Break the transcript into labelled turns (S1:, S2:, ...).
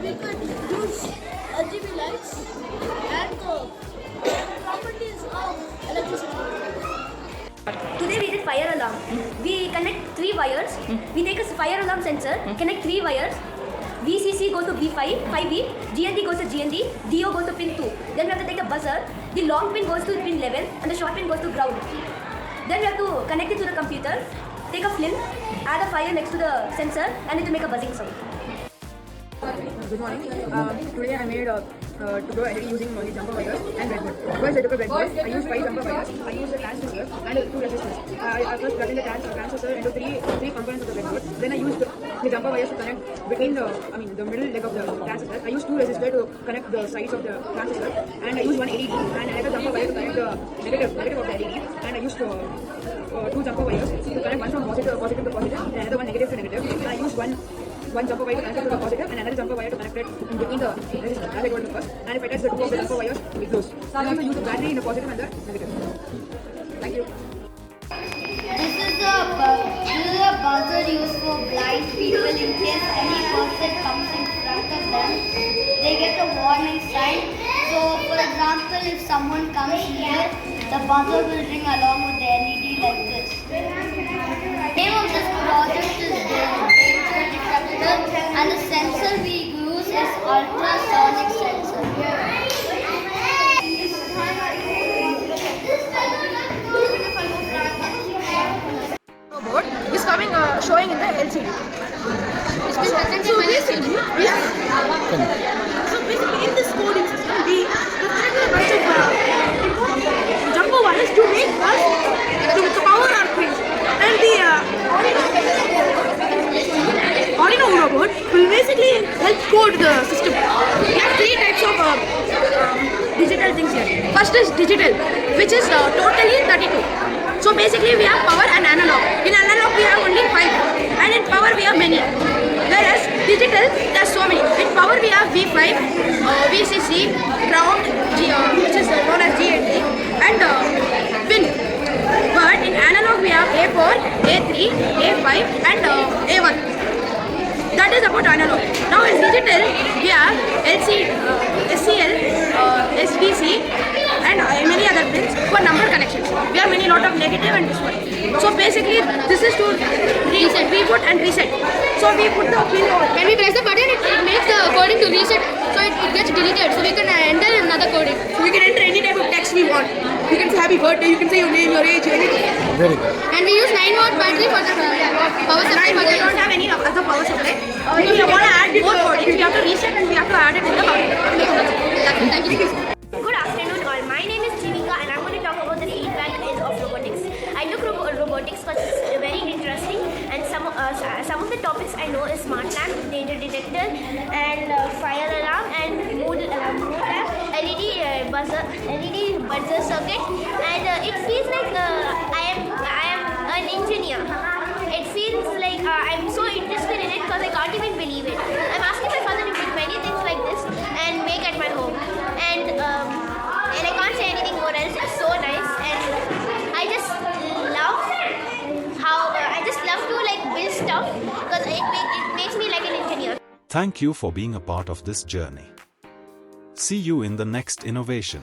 S1: we could use RGB lights and the properties of electricity.
S2: Today we did fire alarm. We connect 3 wires. We take a fire alarm sensor, connect 3 wires. VCC goes to V5, 5V, GND goes to GND, DO goes to pin 2. Then we have to take a buzzer. The long pin goes to pin 11 and the short pin goes to ground. Then we have to connect it to the computer, take a film, add a fire next to the sensor and it will make a buzzing sound.
S3: Good morning. Today I made to go ahead using only jumper wires and breadboard. First I took a breadboard. I used 5 jumper wires. I used a transistor and 2 resistors. I first plugged in the transistor into three components of the breadboard. Then I used the jumper wires to connect between the middle leg of the transistor. I used 2 resistors to connect the sides of the transistor, and I used 1 LED and another jumper wire to connect the negative of the LED. And I used 2 jumper wires to connect one from positive to positive and another one negative to negative. And I used one jumper wire to connect it to the positive and another jumper wire to connect it in between the resistor, as I told you first. And if I touch the 2 of the jumper wires, it goes. So I also use the battery in the positive and the negative. Thank you.
S4: This is a buzzer used for blind people in case any person comes in front of them. They get a warning sign. So, for example, if someone comes here, the buzzer will ring along with the LED like this. The name of this project is and the sensor we use is ultrasonic sensor.
S3: Board is coming showing in the LCD. So basically in this coding system we have a bunch of jumper wires to make us to power our things. And the Arduino Uno board will basically help code the system. We have 3 types of digital things here. First is digital, which is totally 32. So basically we have power and analog. In analog we have only 5 and in power we have many. Whereas digital there are so many. In power we have V5, VCC, ground, which is known as GND, and pin. But in analog we have A4, A3, A5 and A1. That is about analog. Now in digital we have SCL, SDC and many other pins for number connections. We have lot of negative and this one. So basically this is to reset, reboot and reset. So we put the pin on.
S5: When we press the button, it makes the coding to reset, so it gets deleted. So we can enter another coding.
S3: So we can enter any type of text we want. You can say happy birthday, you can say your name, your age, anything.
S6: Very good.
S5: And we use 9-watt battery for the power supply.
S3: But we don't have any other power supply. If you want to add more coding, we have to reset and we have to add it in the power.
S5: Thank you.
S2: Good afternoon all. My name is Chivika and I'm going to talk about the feedback of robotics. I took robotics because it's very interesting, and some of the topics I know is smart lamp, danger detector and fire alarm and mood lamp, LED buzzer circuit, and it feels like I am an engineer. It feels like I'm so interested in it because I can't even believe it. I'm asking my father to make many things like this and make at my home, and I can't say anything more else. It's so nice, and I just love to like build stuff because it makes me like an engineer.
S6: Thank you for being a part of this journey. See you in the next innovation.